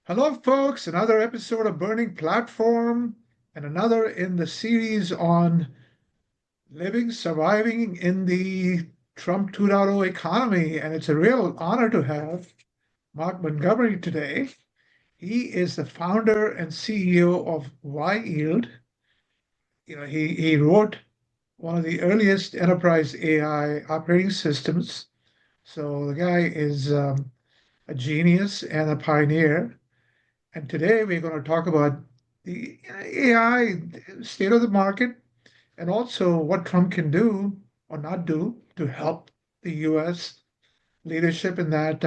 Hello, folks. Another episode of Burning Platform and another in the series on living, surviving in the Trump 2.0 economy. And it's a real honor to have Mark Montgomery today. He is the founder and CEO of KYield. He wrote one of the earliest enterprise AI operating systems. So the guy is a genius and a pioneer. And today we're going to talk about the AI state of the market and also what Trump can do or not do to help the U.S. leadership in that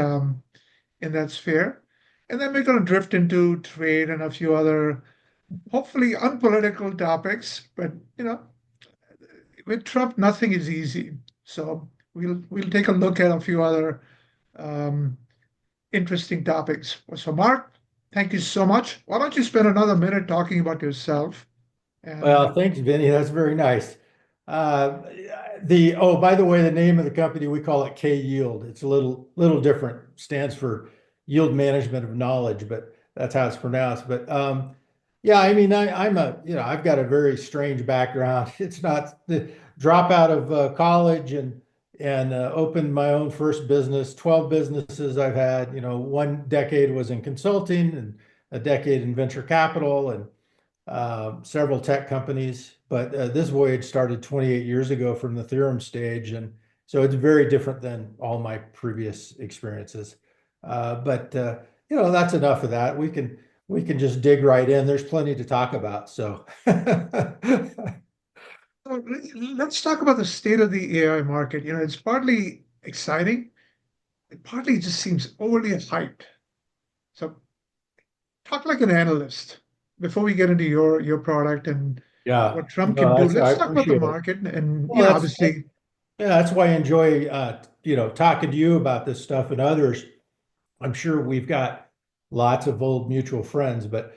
sphere. And then we're going to drift into trade and a few other, hopefully unpolitical topics. But with Trump, nothing is easy. So we'll take a look at a few other um, interesting topics. So, Mark, thank you so much. Why don't you spend another minute talking about yourself? And Well, thanks, Vinnie. That's very nice. Uh, by the way, the name of the company, we call it KYield. It's a little different. Stands for Yield Management of Knowledge, but that's how it's pronounced. But yeah, I mean, I've got a very strange background. It's not the drop out of college and opened my own first business. 12 businesses I've had. One decade was in consulting and a decade in venture capital and several tech companies, but this voyage started 28 years ago from the theorem stage, and so it's very different than all my previous experiences. But that's enough of that. We can just dig right in. There's plenty to talk about. So, so let's talk about the state of the AI market. It's partly exciting, it partly just seems overly hyped. So talk like an analyst before we get into your product and yeah, what Trump can no, do. I Let's talk about the appreciate it. market and Well, obviously. yeah, that's why I enjoy talking to you about this stuff and others. I'm sure we've got lots of old mutual friends, but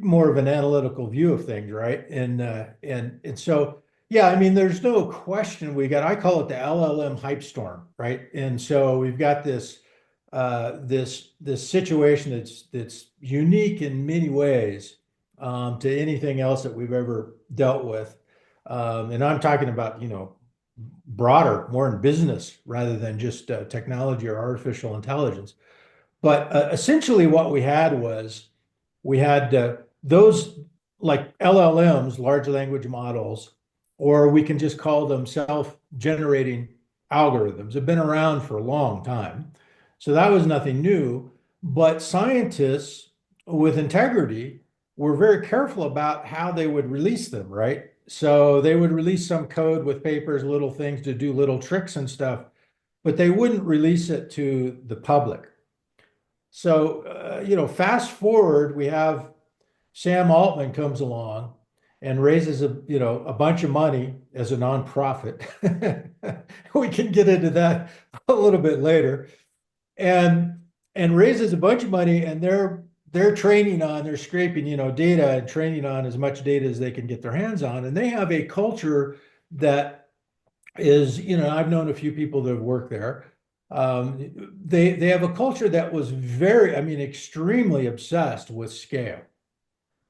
more of an analytical view of things, right? And so, yeah, I mean, there's no question I call it the LLM hype storm, right? And so we've got this situation that's unique in many ways to anything else that we've ever dealt with. And I'm talking about, broader, more in business rather than just technology or artificial intelligence. But essentially, what we had those like LLMs, large language models, or we can just call them self-generating algorithms, have been around for a long time. So that was nothing new. But scientists with integrity were very careful about how they would release them, right? So they would release some code with papers, little things to do little tricks and stuff, but they wouldn't release it to the public. So, fast forward, we have Sam Altman comes along and raises a bunch of money as a nonprofit. We can get into that a little bit later, and raises a bunch of money, and they're scraping, data and training on as much data as they can get their hands on, and they have a culture that is, I've known a few people that have worked there. They have a culture that was very, I mean, extremely obsessed with scale,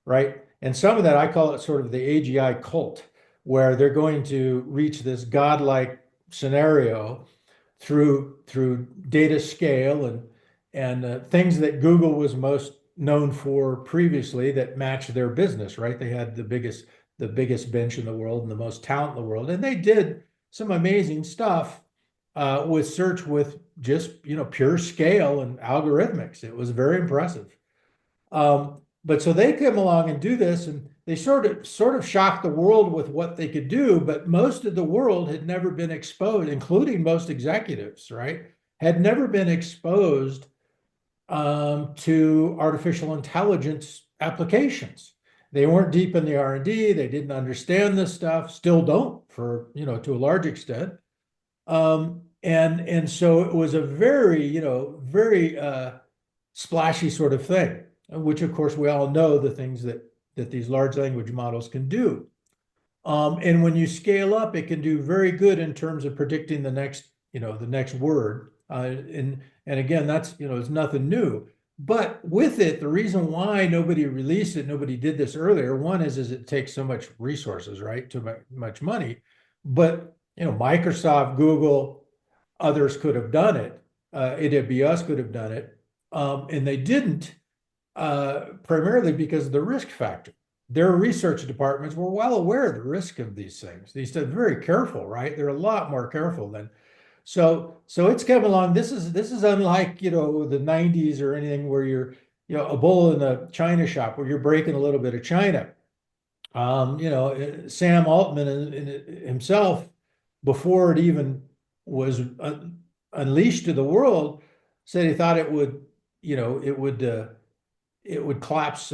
right? And some of that I call it sort of the AGI cult, where they're going to reach this godlike scenario through data scale and things that Google was most known for previously that matched their business, right? They had the biggest bench in the world and the most talent in the world, and they did some amazing stuff with search with just pure scale and algorithmics. It was very impressive. But so they come along and do this, and they sort of shocked the world with what they could do. But most of the world had never been exposed, including most executives, right? Had never been exposed to artificial intelligence applications. They weren't deep in the R&D. They didn't understand this stuff. Still don't, for to a large extent. And so it was a very very splashy sort of thing, which of course we all know the things that these large language models can do. And when you scale up, it can do very good in terms of predicting the next word. And again, that's it's nothing new. But with it, the reason why nobody released it, nobody did this earlier, one is it takes so much resources, right? Too much money. But Microsoft, Google, others could have done it. AWS could have done it, and they didn't, primarily because of the risk factor. Their research departments were well aware of the risk of these things. They said very careful, right? They're a lot more careful than so it's come along. This is unlike, the 90s or anything where you're, a bull in a china shop where you're breaking a little bit of china. Sam Altman himself, before it even was unleashed to the world, said he thought it would, it would collapse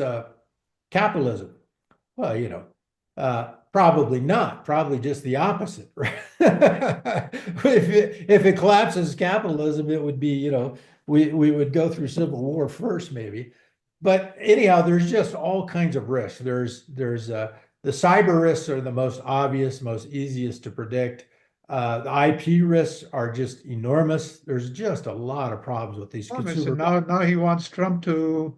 capitalism. Well, probably not. Probably just the opposite. Right? If it collapses capitalism, it would be, we would go through civil war first, maybe. But anyhow, there's just all kinds of risks. There's the cyber risks are the most obvious, most easiest to predict. The IP risks are just enormous. There's just a lot of problems with these Enormous. And consumer. now he wants Trump to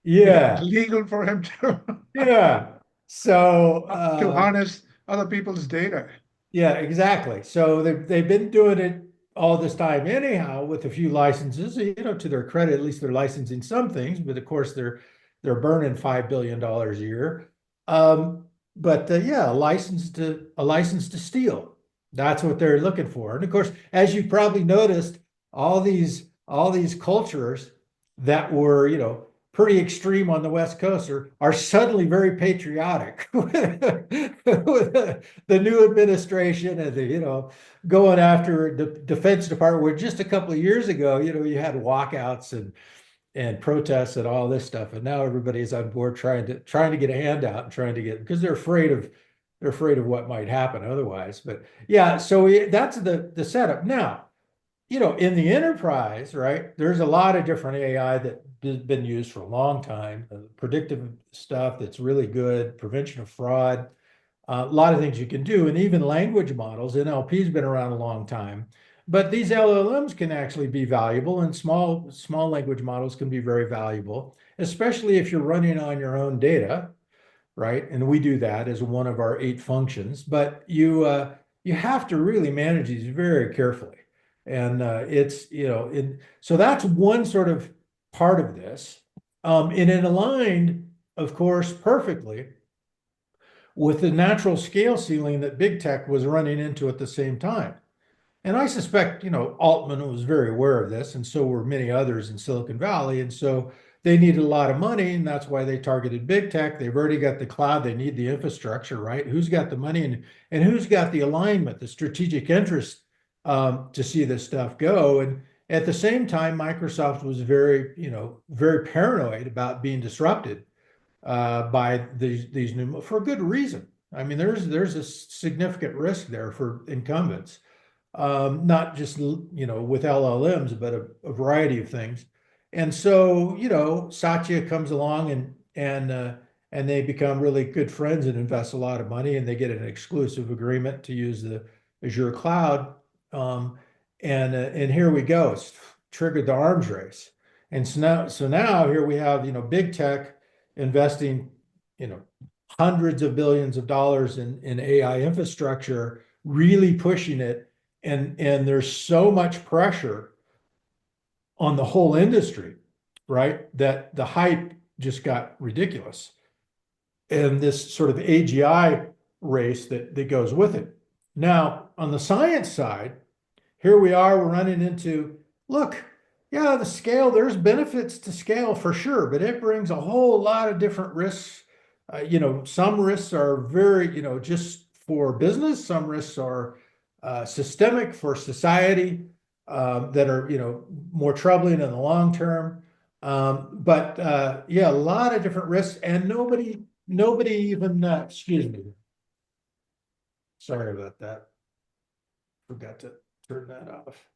make it Yeah, legal for him to yeah. So to harness other people's data. yeah, exactly. So they've been doing it all this time anyhow with a few licenses. To their credit, at least they're licensing some things, but of course they're burning $5 billion a year. But yeah, a license to steal. That's what they're looking for. And of course, as you probably noticed, all these cultures that were, pretty extreme on the West Coast are suddenly very patriotic with the new administration and going after the Defense Department. Where just a couple of years ago, you had walkouts and protests and all this stuff, and now everybody's on board trying to get a handout and trying to get, because they're afraid of what might happen otherwise. But yeah, so that's the setup now. In the enterprise, right, there's a lot of different AI that has been used for a long time. Predictive stuff that's really good, prevention of fraud, a lot of things you can do, and even language models. NLP's been around a long time, but these LLMs can actually be valuable, and small language models can be very valuable, especially if you're running on your own data, right? And we do that as one of our 8 functions, but you have to really manage these very carefully. And so that's one sort of part of this. And it aligned, of course, perfectly with the natural scale ceiling that big tech was running into at the same time. And I suspect, Altman was very aware of this, and so were many others in Silicon Valley. And so they needed a lot of money, and that's why they targeted big tech. They've already got the cloud, they need the infrastructure, right? Who's got the money and who's got the alignment, the strategic interest to see this stuff go? And at the same time, Microsoft was very paranoid about being disrupted by these new, for good reason. I mean, there's a significant risk there for incumbents, not just with LLMs, but a variety of things. And so Satya comes along and they become really good friends and invest a lot of money, and they get an exclusive agreement to use the Azure cloud. Um, and here we go. It's triggered the arms race. And so now here we have big tech investing hundreds of billions of dollars in AI infrastructure, really pushing it, and there's so much pressure on the whole industry, right, that the hype just got ridiculous, and this sort of AGI race that goes with it. Now, on the science side, here we are, we're running into, look, yeah, the scale, there's benefits to scale for sure, but it brings a whole lot of different risks. Some risks are very, just for business, some risks are systemic for society, that are, more troubling in the long term. But yeah, a lot of different risks, and nobody even, excuse me, sorry about that. Forgot to turn that off.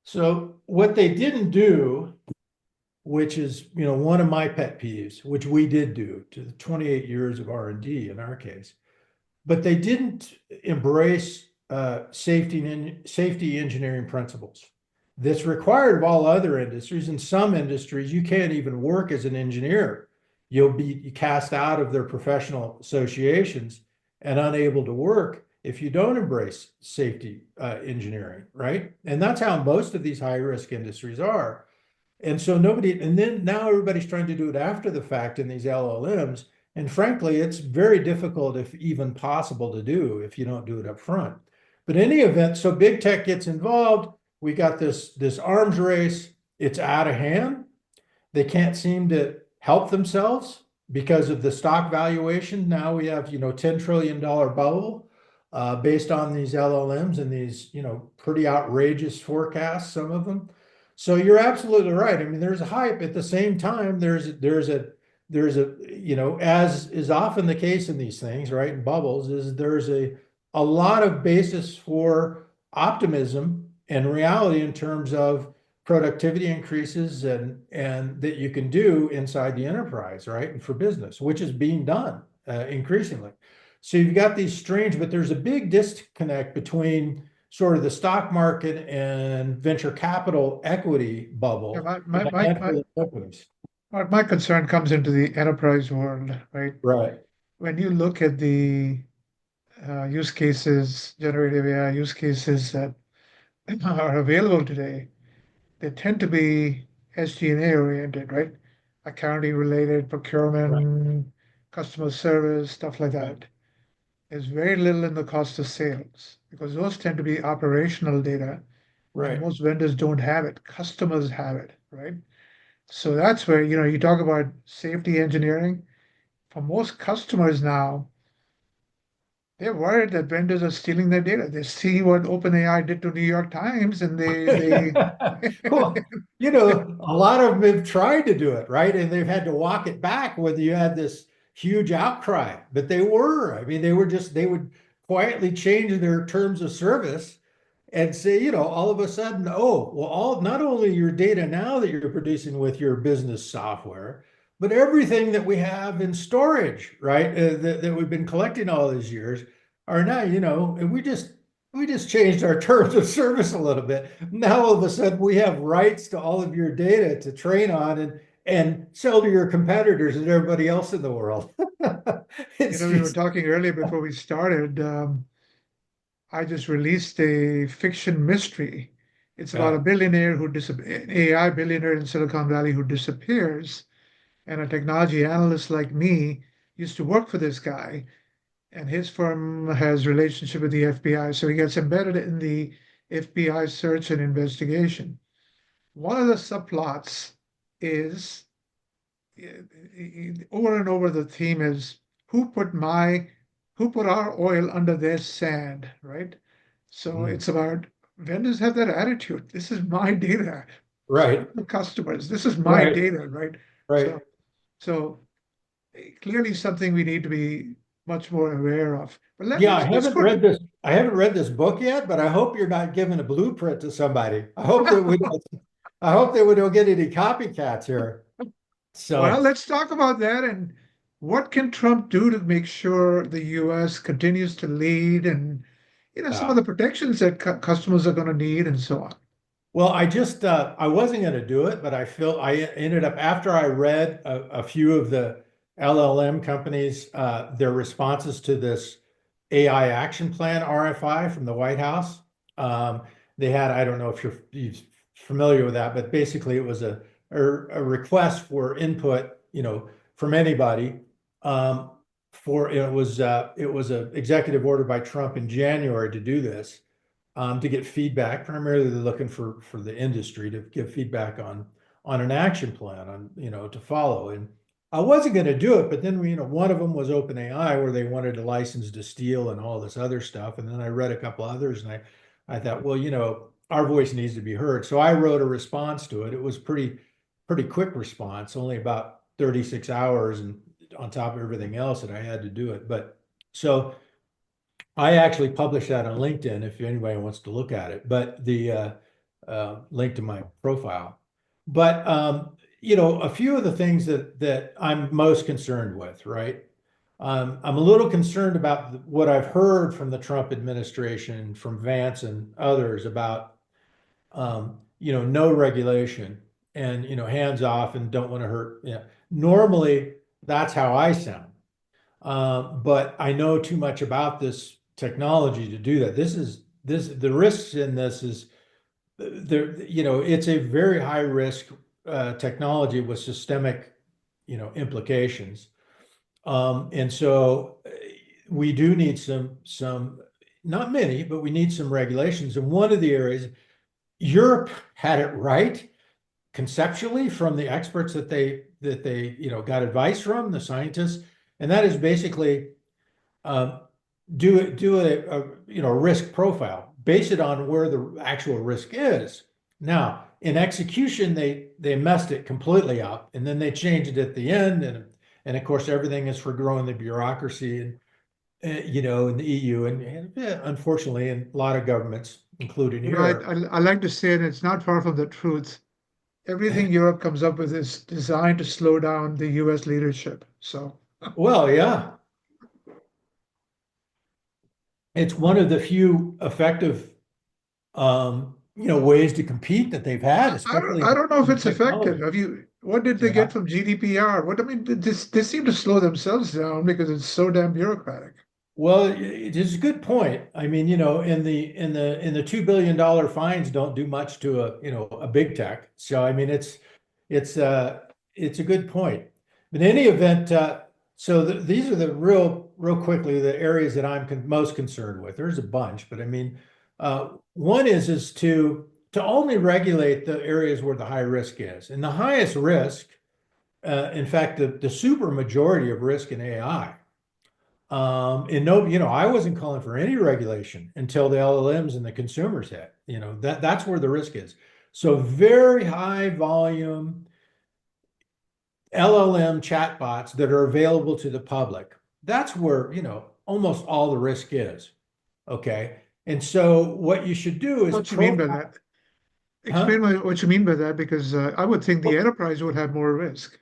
So what they didn't do, which is one of my pet peeves, which we did do to the 28 years of R&D in our case, but they didn't embrace safety engineering principles. that's required of all other industries. In some industries, you can't even work as an engineer. You'll be cast out of their professional associations and unable to work if you don't embrace safety engineering, right? And that's how most of these high risk industries are. And so nobody, and then now everybody's trying to do it after the fact in these LLMs. And frankly, it's very difficult, if even possible, to do if you don't do it up front. But in any event, so big tech gets involved. We got this arms race. It's out of hand. They can't seem to help themselves because of the stock valuation. Now we have, $10 trillion bubble based on these LLMs and these, pretty outrageous forecasts, some of them. So you're absolutely right. I mean, there's a hype. At the same time, there's a as is often the case in these things, right? In bubbles, is there's a lot of basis for optimism and reality in terms of productivity increases and that you can do inside the enterprise, right? And for business, which is being done increasingly. So you've got these strange, but there's a big disconnect between sort of the stock market and venture capital equity Yeah, bubble in a handful of companies. my concern comes into the enterprise world, right? Right, When you look at the use cases, generative AI use cases that are available today, they tend to be SG&A oriented, right? Accounting related, right, procurement, customer service, stuff like right, that. There's very little in the cost of sales because those tend to be operational data and right. most vendors don't have it. Customers have it, right? So that's where, you talk about safety engineering. For most customers now, they're worried that vendors are stealing their data. They see what OpenAI did to New York Times and they Well, a lot of them have tried to do it, right? And they've had to walk it back whether you had this huge outcry. But I mean, they would quietly change their terms of service and say, all of a sudden, oh, well, not only your data now that you're producing with your business software, but everything that we have in storage, right? That we've been collecting all these years are now, and we just changed our terms of service a little bit. Now all of a sudden we have rights to all of your data to train on and sell to your competitors and everybody else in the world. It's we were just talking earlier before we started. I just released a fiction mystery. It's about a billionaire an AI billionaire in Silicon Valley who disappears, and a technology analyst like me used to work for this guy, and his firm has relationship with the FBI, so he gets embedded in the FBI search and investigation. One of the subplots is over and over the theme is who put my who put our oil under their sand, right? So mm, it's about vendors have that attitude. This is my data. right, The customers, this is my right, data, right? right. So so clearly something we need to be much more aware of. But Yeah, let's go. I haven't read this book yet, but I hope you're not giving a blueprint to somebody. I hope that we don't get any copycats here. Well, So, let's talk about that and what can Trump do to make sure the U.S. continues to lead and some of uh, the protections that customers are going to need and so on. well, I wasn't going to do it, but I ended up after I read a few of the LLM companies, their responses to this AI action plan RFI from the White House. Um, they had, I don't know if you're familiar with that, but basically it was a request for input, from anybody. Um, it was an executive order by Trump in January to do this to get feedback. Primarily, they're looking for the industry to give feedback on an action plan on to follow. And I wasn't going to do it, but then one of them was OpenAI, where they wanted a license to steal and all this other stuff. And then I read a couple others, and I thought, well, our voice needs to be heard. So I wrote a response to it. It was pretty quick response, only about 36 hours, and on top of everything else that I had to do it. But so I actually published that on LinkedIn if anybody wants to look at it, but the link to my profile. But a few of the things that I'm most concerned with, right? I'm a little concerned about what I've heard from the Trump administration, from Vance and others about no regulation and, hands off and don't want to hurt. Yeah. Normally, that's how I sound. But I know too much about this technology to do that. The risks in this is there, it's a very high risk technology with systemic, implications. And so we do need some, not many, but we need some regulations. And one of the areas, Europe had it right conceptually from the experts that they got advice from, the scientists, and that is basically um, do a risk profile, base it on where the actual risk is. Now, in execution, they messed it completely up, and then they changed it at the end, and of course everything is for growing the bureaucracy and in the EU and unfortunately in a lot of governments, including Europe. I like to say, and it's not far from the truth. Everything Europe comes up with is designed to slow down the US leadership. So, Well, yeah, it's one of the few effective ways to compete that they've had, especially I don't know if in it's effective. technology. Have you, what did they get Yeah. from GDPR? What, I mean, they seem to slow themselves down because it's so damn bureaucratic. Well, it is a good point. I mean, in the $2 billion fines don't do much to a big tech. So I mean, it's it's a good point. In any event, these are the real quickly the areas that I'm most concerned with. There's a bunch, but I mean, one is to only regulate the areas where the high risk is, and the highest risk, in fact, the super majority of risk in AI. And no, I wasn't calling for any regulation until the LLMs and the consumers hit. That's where the risk is. So very high volume LLM chatbots that are available to the public. That's where, almost all the risk is. Okay. And so what you should do is What you mean by profile, that? huh? Explain what you mean by that, because I would think the Well, enterprise would have more risk.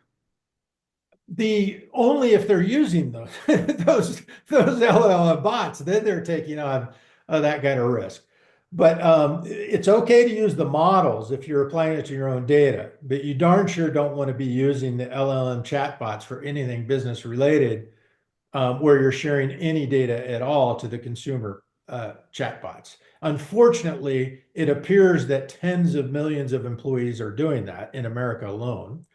the only if they're using those those LLM bots, then they're taking on that kind of risk. But it's okay to use the models if you're applying it to your own data, but you darn sure don't want to be using the LLM chatbots for anything business related, where you're sharing any data at all to the consumer chatbots. Unfortunately, it appears that tens of millions of employees are doing that in America alone.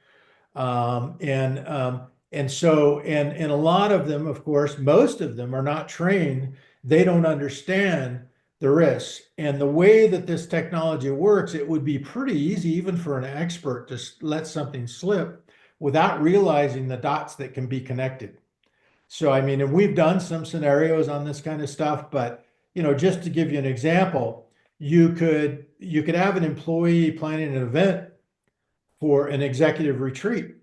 And a lot of them, of course, most of them are not trained. They don't understand the risks. And the way that this technology works, it would be pretty easy, even for an expert, to let something slip without realizing the dots that can be connected. So, I mean, and we've done some scenarios on this kind of stuff, but just to give you an example, you could have an employee planning an event for an executive retreat,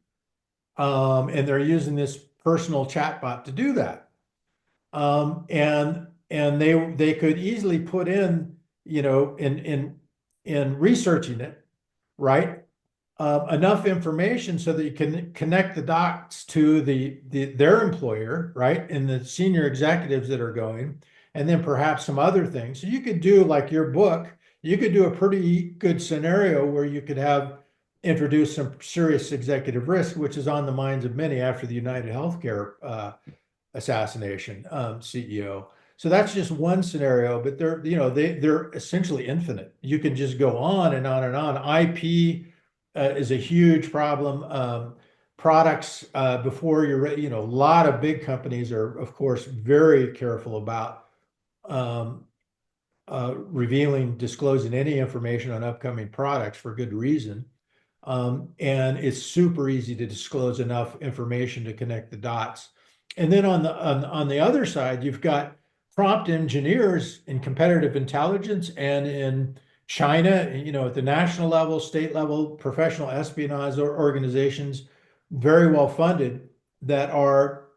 and they're using this personal chatbot to do that. And they could easily put in, in researching it, right? Enough information so that you can connect the dots to their employer, right? And the senior executives that are going, and then perhaps some other things. So you could do like your book, you could do a pretty good scenario where you could have introduce some serious executive risk, which is on the minds of many after the United Healthcare assassination, CEO. So that's just one scenario, but they're essentially infinite. You can just go on and on and on. IP is a huge problem. Products, before you're ready, a lot of big companies are, of course, very careful about um, disclosing any information on upcoming products for good reason. And it's super easy to disclose enough information to connect the dots. And then on the other side, you've got prompt engineers in competitive intelligence and in China, at the national level, state level, professional espionage organizations, very well funded, that are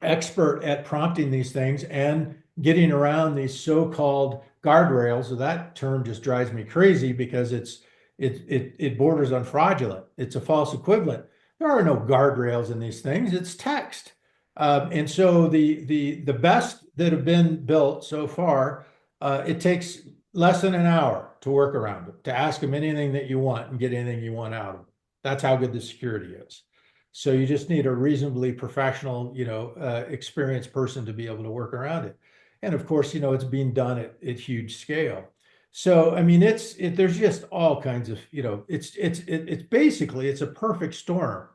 expert at prompting these things and getting around these so-called guardrails. So that term just drives me crazy because it borders on fraudulent. It's a false equivalent. There are no guardrails in these things. It's text. And so the best that have been built so far, it takes less than an hour to work around them, to ask them anything that you want and get anything you want out of them. That's how good the security is. So you just need a reasonably professional, experienced person to be able to work around it. And of course, it's being done at huge scale. So I mean, there's just all kinds of, it's basically it's a perfect storm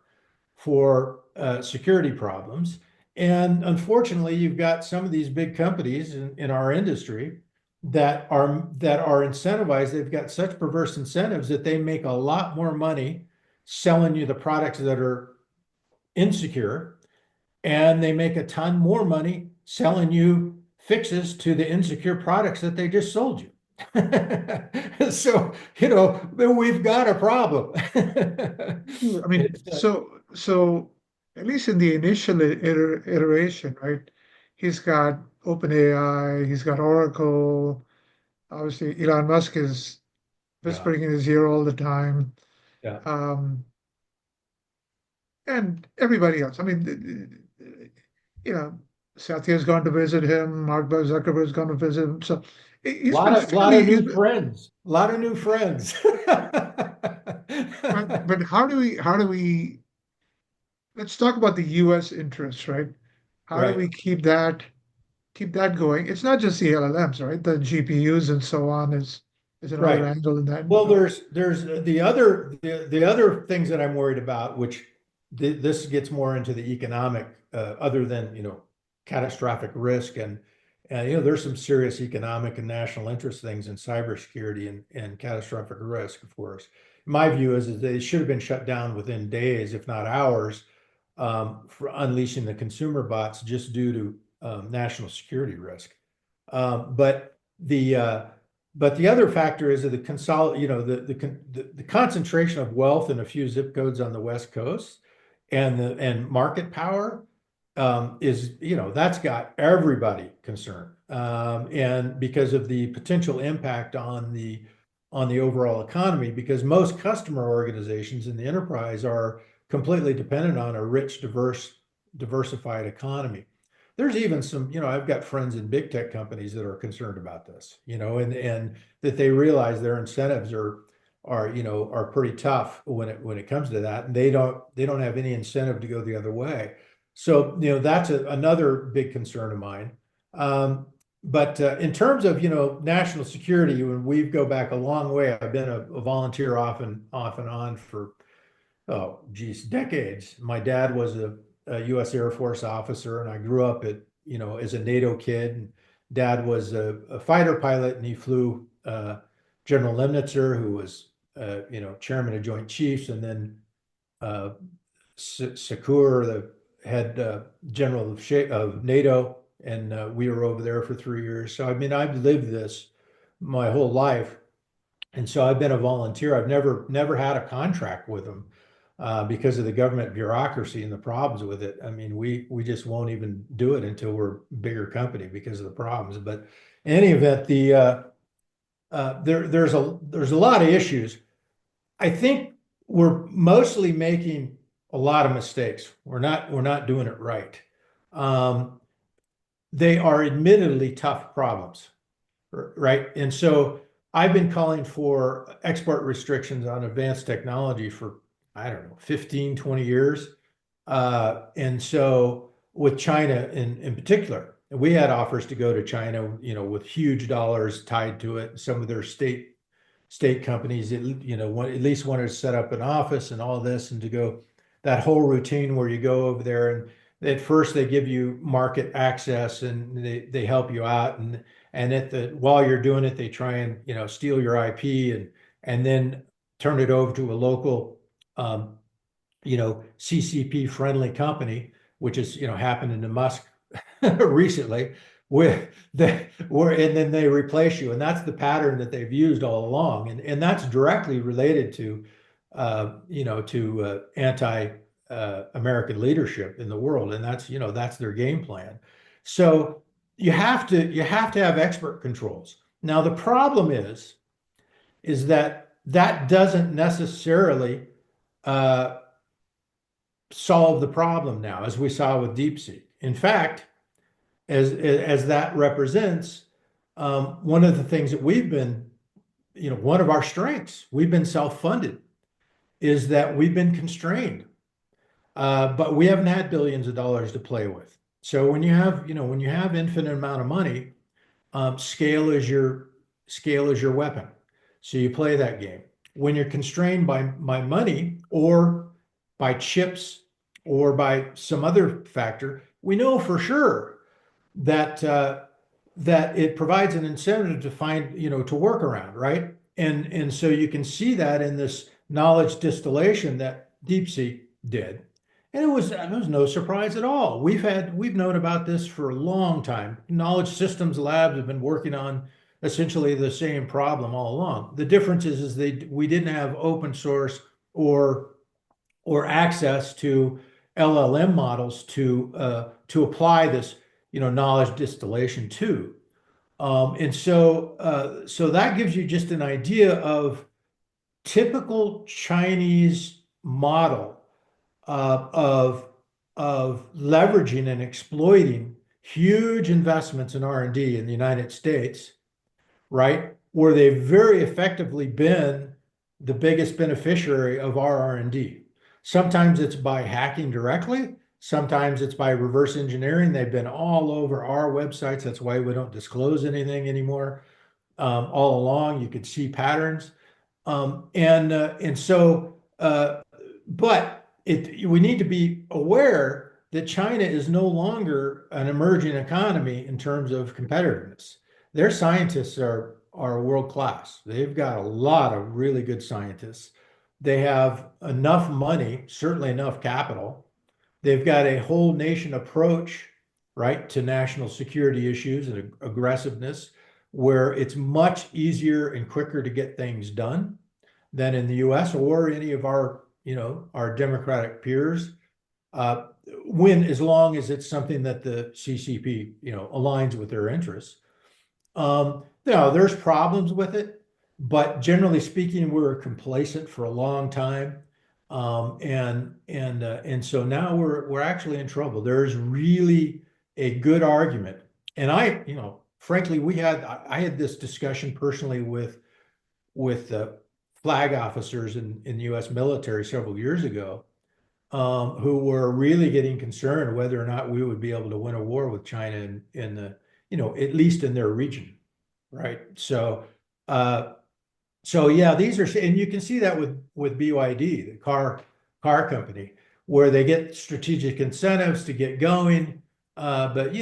for security problems. And unfortunately, you've got some of these big companies in our industry that are incentivized. They've got such perverse incentives that they make a lot more money selling you the products that are insecure, and they make a ton more money selling you fixes to the insecure products that they just sold you. So, we've got a problem. I mean, It's, so at least in the initial iteration, right? He's got OpenAI, he's got Oracle. Obviously, Elon Musk is yeah, whispering in his ear all the time. yeah. Um, and everybody else. I mean, Satya's gone to visit him. Mark Zuckerberg's gone to visit him. So he's been Lot of fairly. new friends. A lot of new friends. But how do we? Let's talk about the U.S. interests, right? How do Right. we keep that going? It's not just the LLMs, right? The GPUs and so on is another Right. angle in that. Well, there's the other things that I'm worried about, which this gets more into the economic, other than catastrophic risk, and there's some serious economic and national interest things in cybersecurity and catastrophic risk, of course. My view is they should have been shut down within days, if not hours, for unleashing the consumer bots just due to national security risk. But the other factor is that the concentration of wealth in a few zip codes on the West Coast and market power, is that's got everybody concerned, and because of the potential impact on the overall economy, because most customer organizations in the enterprise are completely dependent on a rich, diversified economy. There's even some, I've got friends in big tech companies that are concerned about this, and that they realize their incentives are pretty tough when it comes to that, and they don't have any incentive to go the other way. So, that's another big concern of mine. But in terms of, national security, when we go back a long way, I've been a volunteer off and on for, oh, geez, decades. My dad was a U.S. Air Force officer, and I grew up as a NATO kid. And Dad was a fighter pilot, and he flew General Lemnitzer, who was, chairman of Joint Chiefs, and then uh, Secure, the head general of NATO, and we were over there for 3 years. So I mean, I've lived this my whole life, and so I've been a volunteer. I've never had a contract with them because of the government bureaucracy and the problems with it. I mean, we just won't even do it until we're a bigger company because of the problems. But in any event, there's a lot of issues. I think we're mostly making a lot of mistakes. We're not doing it right. Um, they are admittedly tough problems, right? And so I've been calling for export restrictions on advanced technology for, I don't know, 15, 20 years. And so with China in particular, we had offers to go to China, with huge dollars tied to it. Some of their state companies, at least wanted to set up an office and all this, and to go that whole routine where you go over there, and at first they give you market access and they help you out, and while you're doing it, they try and steal your IP, and then turn it over to a local um, CCP friendly company, which is happening to Musk recently, with and then they replace you, and that's the pattern that they've used all along, and that's directly related to anti American leadership in the world, and that's their game plan. So you have to have expert controls. Now the problem is that doesn't necessarily uh, solve the problem now, as we saw with DeepSeek. In fact, as that represents, One of the things that one of our strengths, we've been self-funded, is that we've been constrained, but we haven't had billions of dollars to play with. So when you have infinite amount of money, scale is your weapon. So you play that game. When you're constrained by money or by chips or by some other factor, we know for sure that that it provides an incentive to find, to work around, right? And so you can see that in this knowledge distillation that DeepSeek did. And it was no surprise at all. We've known about this for a long time. Knowledge Systems Labs have been working on essentially the same problem all along. The difference is we didn't have open source or access to LLM models to apply this, knowledge distillation to. So that gives you just an idea of typical Chinese model of leveraging and exploiting huge investments in R&D in the United States, right? Where they've very effectively been the biggest beneficiary of our R&D. Sometimes it's by hacking directly. Sometimes it's by reverse engineering. They've been all over our websites. That's why we don't disclose anything anymore. All along, you could see patterns. And so, but we need to be aware that China is no longer an emerging economy in terms of competitiveness. Their scientists are world class. They've got a lot of really good scientists. They have enough money, certainly enough capital. They've got a whole nation approach, right, to national security issues and aggressiveness, where it's much easier and quicker to get things done than in the US or any of our democratic peers, when as long as it's something that the CCP, aligns with their interests. There's problems with it, but generally speaking, we were complacent for a long time. And so now we're actually in trouble. There's really a good argument. And frankly, I had this discussion personally with flag officers in the U.S. military several years ago, who were really getting concerned whether or not we would be able to win a war with China in the, at least in their region, right? So yeah, and you can see that with BYD, the car company, where they get strategic incentives to get going. But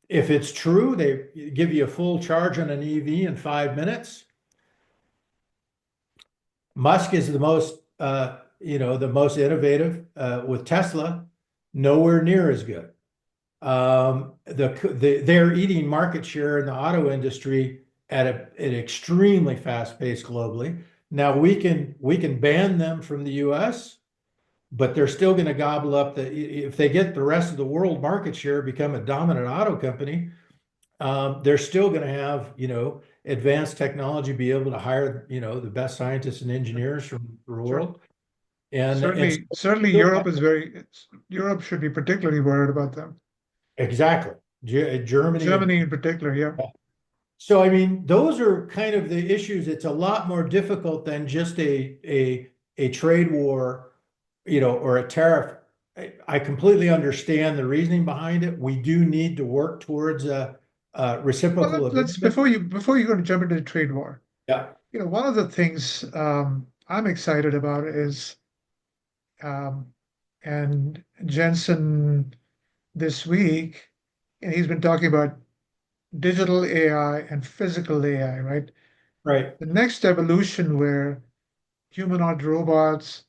if it's true, they give you a full charge on an EV in 5 minutes. Musk is the most innovative with Tesla, nowhere near as good. They're eating market share in the auto industry at an extremely fast pace globally. Now we can ban them from the U.S., but they're still going to gobble up if they get the rest of the world market share, become a dominant auto company. They're still going to have, advanced technology, be able to hire, the best scientists and engineers from the Sure. world. And Certainly Europe should be particularly worried about them. exactly. Germany and Germany in particular, yeah. so, I mean, those are kind of the issues. It's a lot more difficult than just a trade war, or a tariff. I completely understand the reasoning behind it. We do need to work towards a Well, reciprocal let's agreement. before you go to jump into the trade war, Yeah, one of the things I'm excited about is and Jensen this week, and he's been talking about digital AI and physical AI, right? right, The next evolution where humanoid robots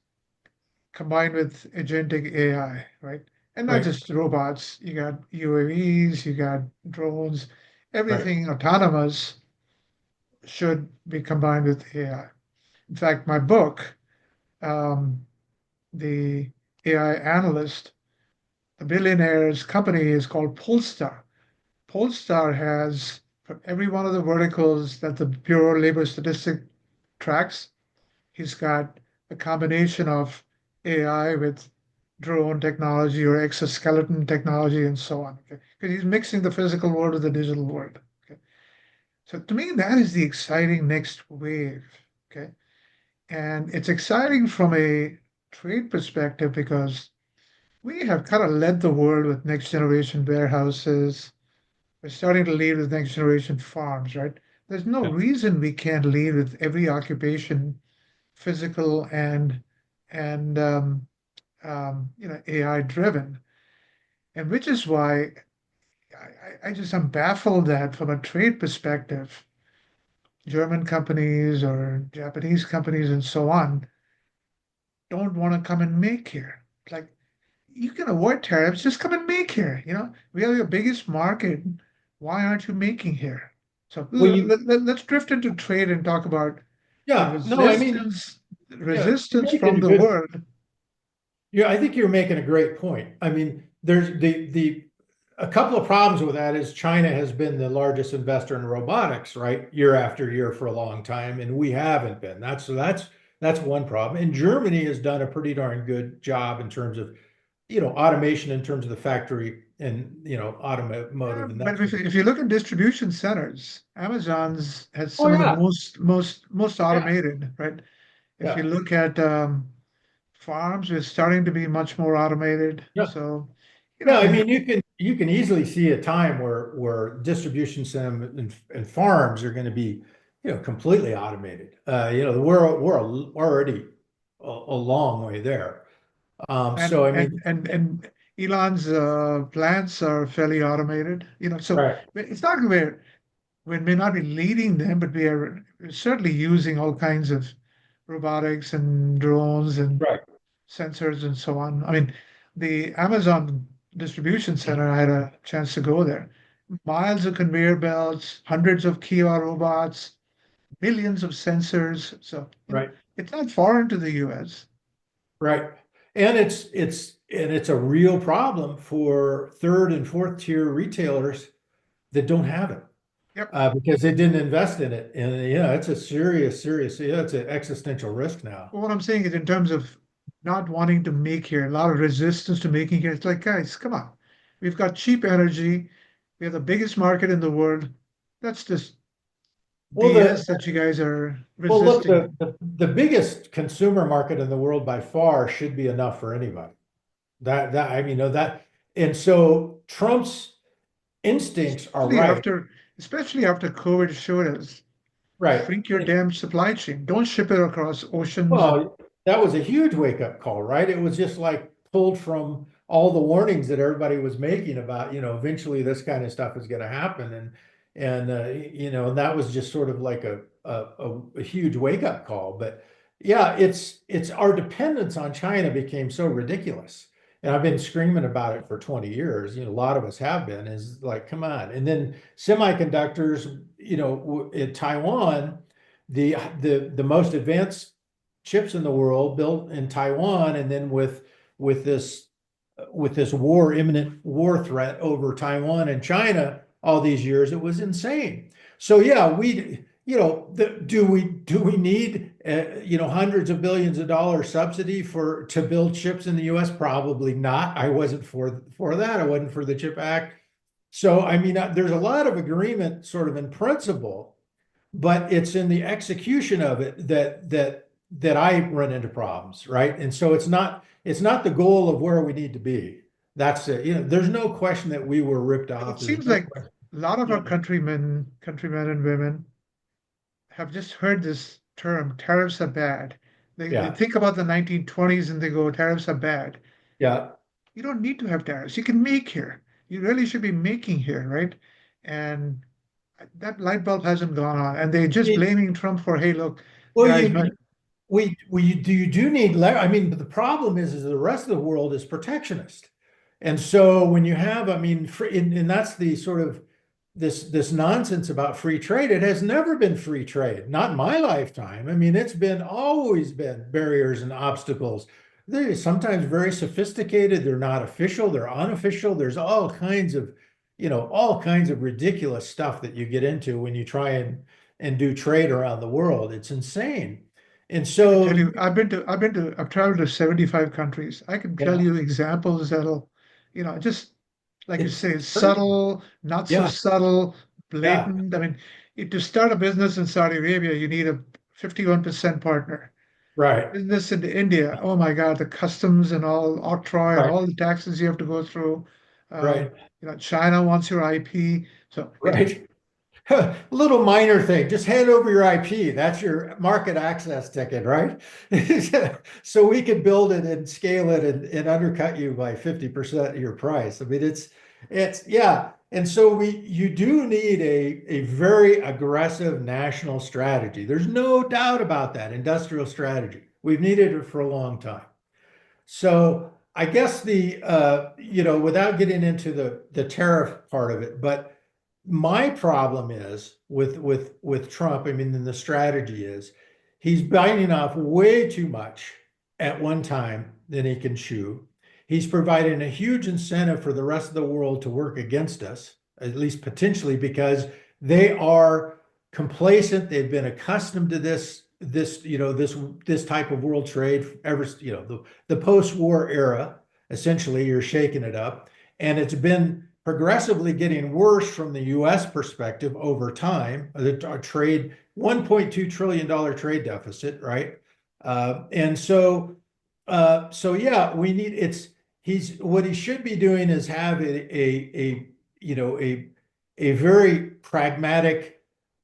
combined with agentic AI, right? And not right, just robots, you got UAVs, you got drones, right, everything autonomous should be combined with AI. In fact, my book, um, The AI Analyst, the billionaire's company is called Polestar. Polestar has, for every one of the verticals that the Bureau of Labor Statistics tracks, he's got a combination of AI with drone technology or exoskeleton technology and so on. Okay, because he's mixing the physical world with the digital world. Okay, So to me, that is the exciting next wave. Okay. And it's exciting from a trade perspective because we have kind of led the world with next generation warehouses. We're starting to lead with next generation farms, right? There's no Yeah. reason we can't lead with every occupation, physical and AI driven. And which is why I just am baffled that from a trade perspective, German companies or Japanese companies and so on don't want to come and make here. Like you can avoid tariffs, just come and make here. We are your biggest market. Why aren't you making here? So Well, you, let's drift into trade and talk about the yeah, no, I mean, yeah, you're resistance making from a the good, world. yeah, I think you're making a great point. I mean, there's a couple of problems with that is China has been the largest investor in robotics, right? Year after year for a long time, and we haven't been. That's one problem. And Germany has done a pretty darn good job in terms of, automation in terms of the factory and, automotive and But that if, sort of. if you look at distribution centers, Amazon's has Oh some of the yeah, most yeah, automated, right? If you yeah, look at farms, are starting to be much more automated. yeah. So, Yeah, I you mean, you can easily see a time where distribution center and farms are going to be, completely automated. We're already a long way there. So and I and mean, and and Elon's plants are fairly automated. So right, it's not we may not be leading them, but we are certainly using all kinds of robotics and drones and right, sensors and so on. I mean, the Amazon distribution center, I had a chance to go there. Miles of conveyor belts, hundreds of kiosk robots, millions of sensors. So, right, it's not foreign to the US. right, and it's a real problem for third and fourth tier retailers that don't have it. Yep. Because they didn't invest in it. And it's a serious, it's an existential risk now. But what I'm saying is in terms of not wanting to make here, a lot of resistance to making here. It's like, guys, come on. We've got cheap energy. We have the biggest market in the world. That's just Well, BS that you guys are look, resisting. the biggest consumer market in the world by far should be enough for anybody. I mean, and so Trump's instincts are Especially right, after, especially after COVID showed us, right. shrink your damn supply chain. Don't ship it across oceans and Well, that was a huge wake up call, right? It was just like pulled from all the warnings that everybody was making about, eventually this kind of stuff is going to happen, and that was just sort of like a huge wake up call. But yeah, it's our dependence on China became so ridiculous, and I've been screaming about it for 20 years. A lot of us have been. Is like, come on, and then semiconductors, in Taiwan the most advanced chips in the world built in Taiwan, and then with this imminent war threat over Taiwan and China all these years, it was insane. So yeah, do we need hundreds of billions of dollars subsidy to build chips in the U.S.? Probably not. I wasn't for that. I wasn't for the Chip Act. So I mean, there's a lot of agreement, sort of in principle, but it's in the execution of it that I run into problems, right? And so it's not the goal of where we need to be. That's it. There's no question that we were ripped it off. There's seems no like question. a lot of You our know, countrymen and women have just heard this term, tariffs are bad. They yeah, think about the 1920s and they go, tariffs are bad. yeah. You don't need to have tariffs. You can make here. You really should be making here, right? And that light bulb hasn't gone on. And they're just blaming Trump for, hey, look, Well, guys, my, you do need I mean, but the problem is the rest of the world is protectionist, and so when you have, I mean, and that's the sort of this nonsense about free trade. It has never been free trade, not in my lifetime. I mean, it's been always been barriers and obstacles. They're sometimes very sophisticated. They're not official. They're unofficial. There's all kinds of ridiculous stuff that you get into when you try and do trade around the world. It's insane. And I can so, tell you, I've traveled to 75 countries. I can tell yeah, you examples that'll, just like you it's say, crazy. subtle, not so Yeah, subtle, yeah, blatant. I mean, To start a business in Saudi Arabia, you need a 51% partner. Right, Business in India, oh my God, the customs and all octroi and right, all the taxes you have to go through. right, China wants your IP. So right. Little minor thing, just hand over your IP. That's your market access ticket, right? So we can build it and scale it and undercut you by 50% of your price. I mean, yeah. And so you do need a very aggressive national strategy. There's no doubt about that, industrial strategy. We've needed it for a long time. So I guess without getting into the tariff part of it, but my problem is with Trump, I mean, and the strategy is he's biting off way too much at one time than he can chew. He's providing a huge incentive for the rest of the world to work against us, at least potentially, because they are complacent. They've been accustomed to this type of world trade ever, the post-war era. Essentially, you're shaking it up, and it's been progressively getting worse from the U.S. perspective over time. Our trade, $1.2 trillion trade deficit, right? And so yeah, we need he's what he should be doing is have a you know a very pragmatic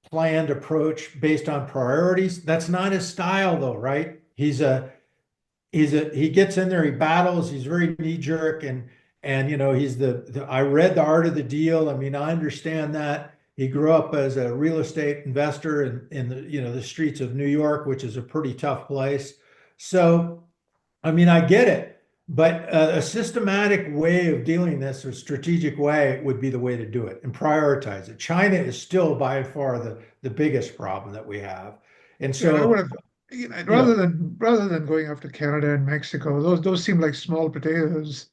planned approach based on priorities. That's not his style though, right? He gets in there, he battles, he's very knee jerk, and he's I read The Art of the Deal. I mean, I understand that. He grew up as a real estate investor in the streets of New York, which is a pretty tough place. So, I mean, I get it, but a systematic way of dealing this, or strategic way, would be the way to do it and prioritize it. China is still by far the biggest problem that we have, and yeah, I would so have, you know. rather than going after Canada and Mexico, those seem like small potatoes.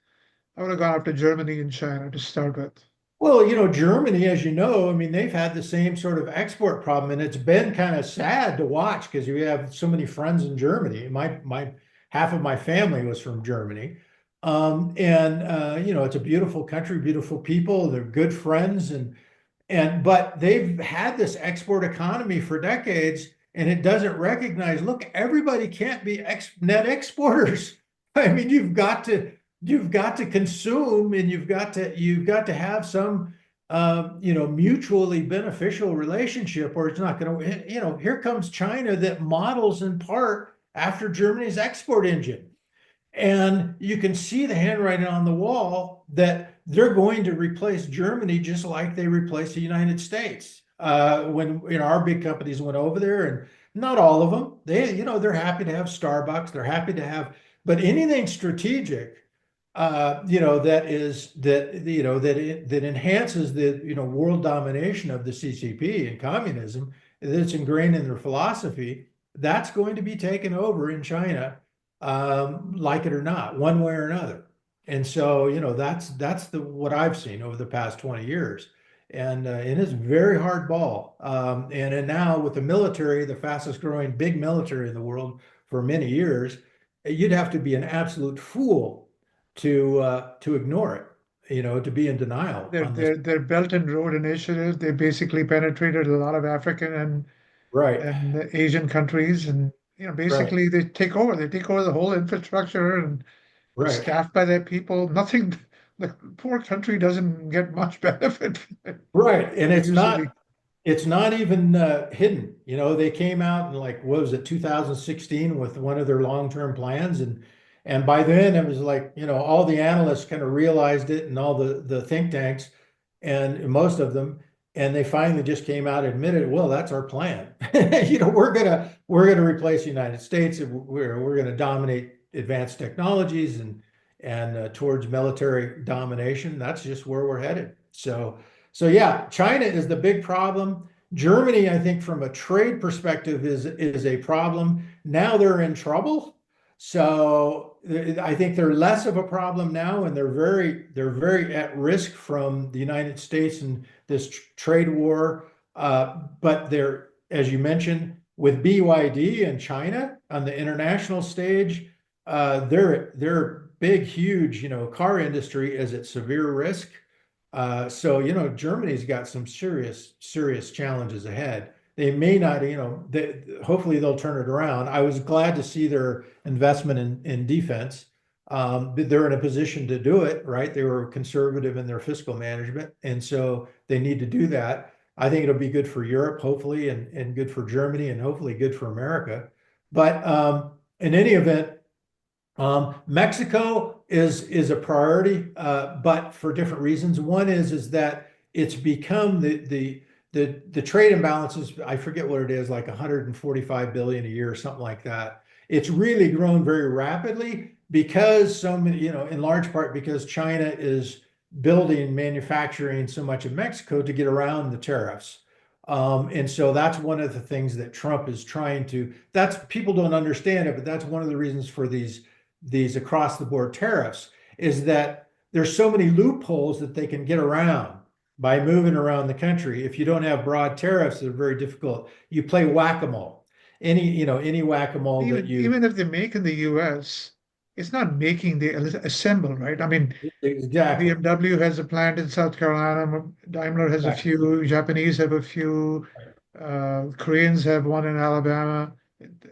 I would have gone after Germany and China to start with. Well, Germany, as you know, I mean, they've had the same sort of export problem, and it's been kind of sad to watch because we have so many friends in Germany. My half of my family was from Germany, and it's a beautiful country, beautiful people. They're good friends, but they've had this export economy for decades, and it doesn't recognize, look, everybody can't be net exporters. I mean, you've got to consume, and you've got to have some mutually beneficial relationship, or it's not going to, here comes China that models in part after Germany's export engine. And you can see the handwriting on the wall that they're going to replace Germany just like they replaced the United States. When our big companies went over there, and not all of them, they're happy to have Starbucks, they're happy to have, but anything strategic, that enhances the world domination of the CCP and communism, that's ingrained in their philosophy, that's going to be taken over in China, like it or not, one way or another. And so, that's what I've seen over the past 20 years. And it is very hard ball. And now with the military, the fastest growing big military in the world for many years, you'd have to be an absolute fool to ignore it, to be in denial Their on this. their their Belt and Road Initiative, they basically penetrated a lot of African Right, and Asian countries, and right, basically they take over. They take over the whole infrastructure, and it's right, staffed by their people. Nothing, the poor country doesn't get much benefit right. And it used to be. it's not even hidden. They came out in, like, what was it, 2016, with one of their long-term plans, and by then it was like, all the analysts kind of realized it, and all the think tanks, and most of them, and they finally just came out and admitted, well, that's our plan. We're gonna replace the United States, and we're gonna dominate advanced technologies, and towards military domination. That's just where we're headed. So yeah, China is the big problem. Germany, I think, from a trade perspective, is a problem. Now they're in trouble. So I think they're less of a problem now, and they're very at risk from the United States and this trade war. But they're, as you mentioned, with BYD and China on the international stage, their big, huge, car industry is at severe risk. So, Germany's got some serious, serious challenges ahead. They may not, hopefully they'll turn it around. I was glad to see their investment in defense. They're in a position to do it, right? They were conservative in their fiscal management, and so they need to do that. I think it'll be good for Europe, hopefully, and good for Germany, and hopefully good for America. But in any event, Mexico is a priority, but for different reasons. One is that it's become the trade imbalances. I forget what it is, like 145 billion a year or something like that. It's really grown very rapidly because so many, in large part because China is building manufacturing so much in Mexico to get around the tariffs. And so that's one of the things that Trump is trying to, that's people don't understand it, but that's one of the reasons for these across the board tariffs is that there's so many loopholes that they can get around by moving around the country. If you don't have broad tariffs, they're very difficult. You play whack-a-mole. Any whack-a-mole that you Even if they make in the US, it's not making, they assemble, right? I mean, exactly. BMW has a plant in South Carolina, Daimler has a Exactly. few, Japanese have a few, Koreans have one in Alabama,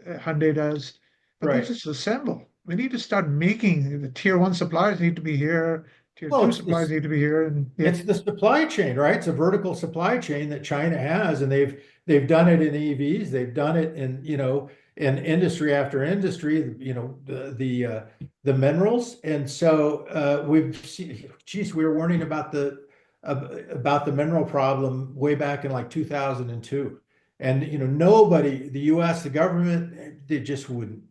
Hyundai does, but they Right. just assemble. We need to start making the tier one suppliers need to be here, tier Well, two it's suppliers this need to be here, and yeah, it's the supply chain, right? It's a vertical supply chain that China has, and they've done it in EVs, they've done it in industry after industry, the minerals, and so we've seen. Geez, we were warning about the mineral problem way back in like 2002, and nobody, the U.S., the government, they just wouldn't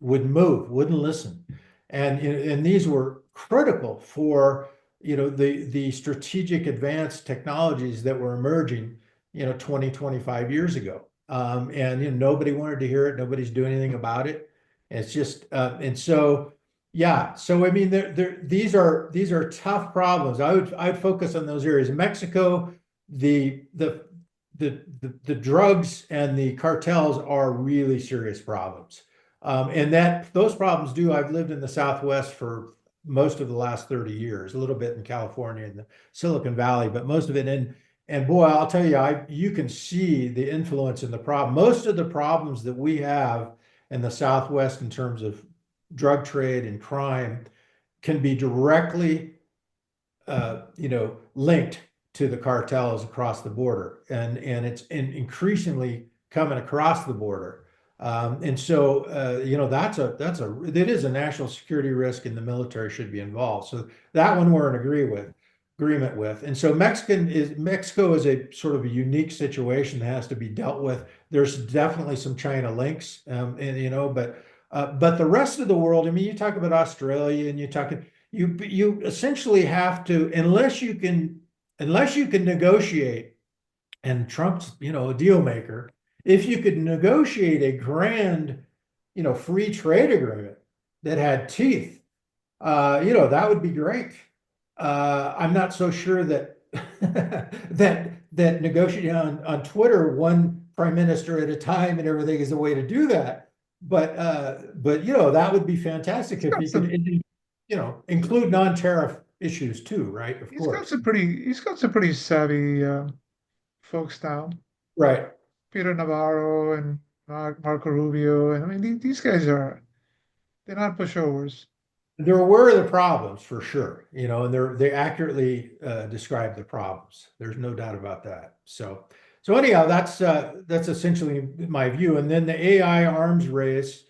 move, wouldn't listen, and these were critical for the strategic advanced technologies that were emerging 20 25 years ago, and nobody wanted to hear it, nobody's doing anything about it. It's just and so yeah, so I mean these are tough problems. I'd focus on those areas. Mexico, the drugs and the cartels are really serious problems, and that those problems do. I've lived in the Southwest for most of the last 30 years, a little bit in California and the Silicon Valley, but most of it in. And boy, I'll tell you, you can see the influence in the problem. Most of the problems that we have in the Southwest in terms of drug trade and crime can be directly, linked to the cartels across the border, and it's increasingly coming across the border. And so, that is a national security risk, and the military should be involved. So that one we're in agreement with. And so Mexico is a sort of a unique situation that has to be dealt with. There's definitely some China links, and but the rest of the world. I mean, you talk about Australia, and you essentially have to, unless you can negotiate, and Trump's, a deal maker. If you could negotiate a grand, free trade agreement that had teeth, that would be great. I'm not so sure that that negotiating on Twitter, one prime minister at a time and everything is the way to do that. But that would be fantastic he's if got you could, some include non-tariff issues too, right? Of course. he's got some pretty savvy folks now. Right. Peter Navarro and Marco Rubio, and I mean these guys they're not pushovers. They're aware of the problems for sure, and they accurately describe the problems. There's no doubt about that. So anyhow, that's essentially my view. And then the AI arms race,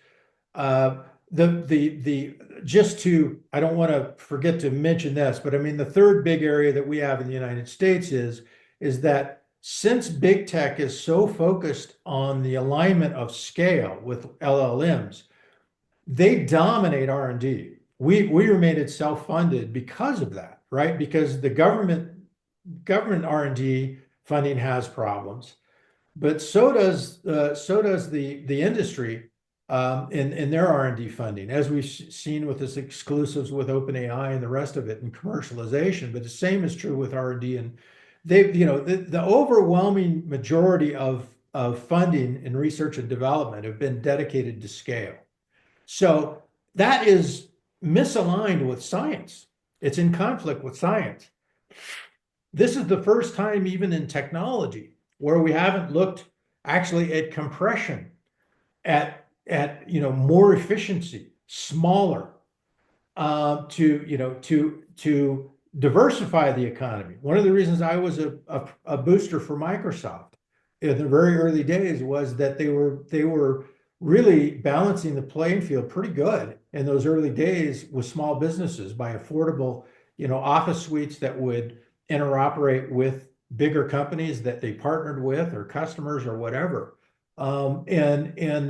uh, the just to I don't want to forget to mention this, but I mean the third big area that we have in the United States is that since big tech is so focused on the alignment of scale with LLMs, they dominate R&D. We remained self-funded because of that, right? Because the government R&D funding has problems, but so does the industry, in their R&D funding, as we've seen with this exclusives with OpenAI and the rest of it and commercialization. But the same is true with R&D, and the overwhelming majority of funding in research and development have been dedicated to scale. So that is misaligned with science. It's in conflict with science. this is the first time, even in technology, where we haven't looked actually at compression, at more efficiency, smaller, to diversify the economy. One of the reasons I was a booster for Microsoft in the very early days was that they were really balancing the playing field pretty good in those early days with small businesses by affordable, office suites that would interoperate with bigger companies that they partnered with or customers or whatever. And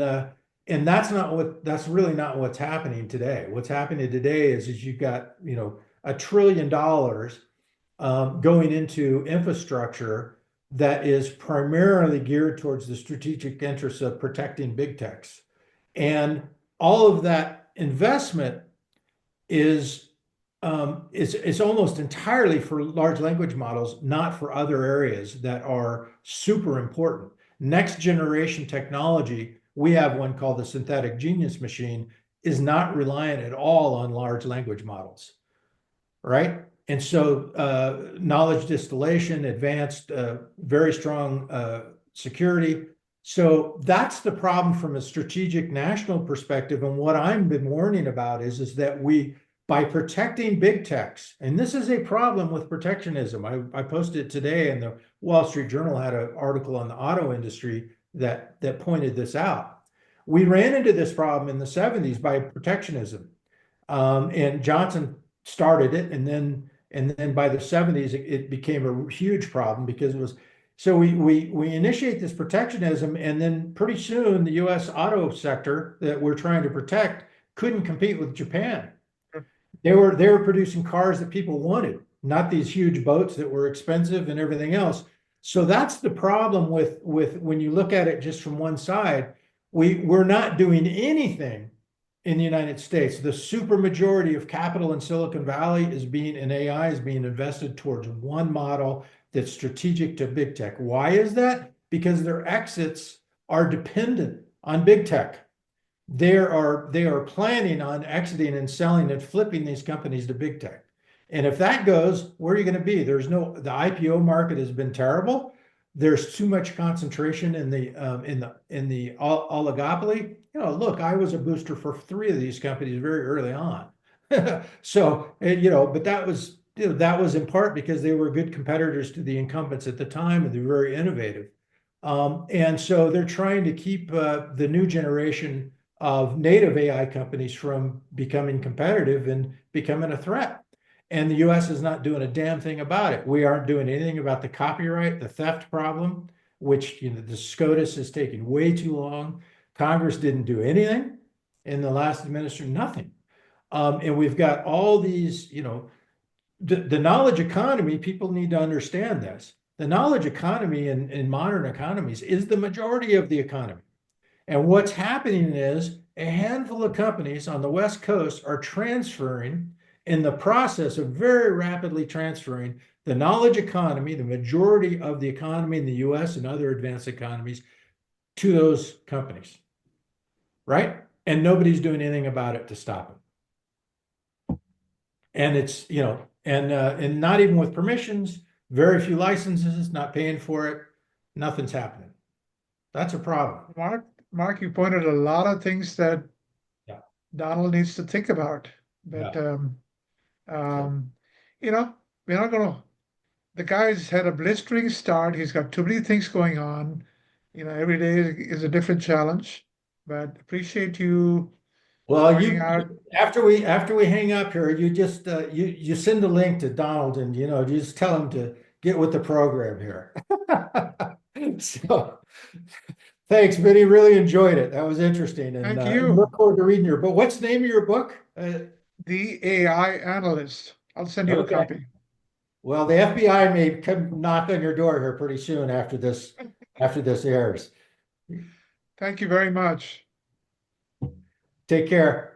that's really not what's happening today. What's happening today is you've got, $1 trillion going into infrastructure that is primarily geared towards the strategic interests of protecting big techs. And all of that investment is it's almost entirely for large language models, not for other areas that are super important. Next generation technology, we have one called the synthetic genius machine, is not reliant at all on large language models, right? And so knowledge distillation, advanced, very strong security. So that's the problem from a strategic national perspective. And what I've been warning about is that by protecting big techs, and this is a problem with protectionism. I posted today, and the Wall Street Journal had an article on the auto industry that pointed this out. We ran into this problem in the 70s by protectionism, and Johnson started it, and then by the 70s it became a huge problem because it was. So we initiate this protectionism, and then pretty soon the U.S. auto sector that we're trying to protect couldn't compete with Japan. They were producing cars that people wanted, not these huge boats that were expensive and everything else. So that's the problem with when you look at it just from one side. We're not doing anything in the United States. The super majority of capital in Silicon Valley in AI is being invested towards one model that's strategic to big tech. Why is that? Because their exits are dependent on big tech. They are planning on exiting and selling and flipping these companies to big tech. And if that goes, where are you going to be? The IPO market has been terrible. There's too much concentration in the oligopoly. Look, I was a booster for 3 of these companies very early on. So, but that was in part because they were good competitors to the incumbents at the time, and they're very innovative. And so they're trying to keep the new generation of native AI companies from becoming competitive and becoming a threat. And the US is not doing a damn thing about it. We aren't doing anything about the copyright, the theft problem, which the SCOTUS is taking way too long. Congress didn't do anything in the last administration, nothing. And we've got all these, the knowledge economy, people need to understand this. The knowledge economy in modern economies is the majority of the economy. And what's happening is a handful of companies on the West Coast are transferring, in the process of very rapidly transferring the knowledge economy, the majority of the economy in the US and other advanced economies, to those companies, right? And nobody's doing anything about it to stop it. And it's, and not even with permissions, very few licenses, not paying for it, nothing's happening. That's a problem. Mark, you pointed a lot of things that Yeah. Donald needs to think about. But we're not gonna. The guy's had a blistering start. He's got too many things going on. Every day is a different challenge. But appreciate you Well, pointing out. after we hang up here, you just you send a link to Donald, and you just tell him to get with the program here. So thanks, Vinnie. Really enjoyed it. That was interesting, and Thank you. look forward to reading your book. What's the name of your book? The AI Analyst. I'll send you a Okay. copy. Well, the FBI may come knock on your door here pretty soon after this airs. Thank you very much. Take care.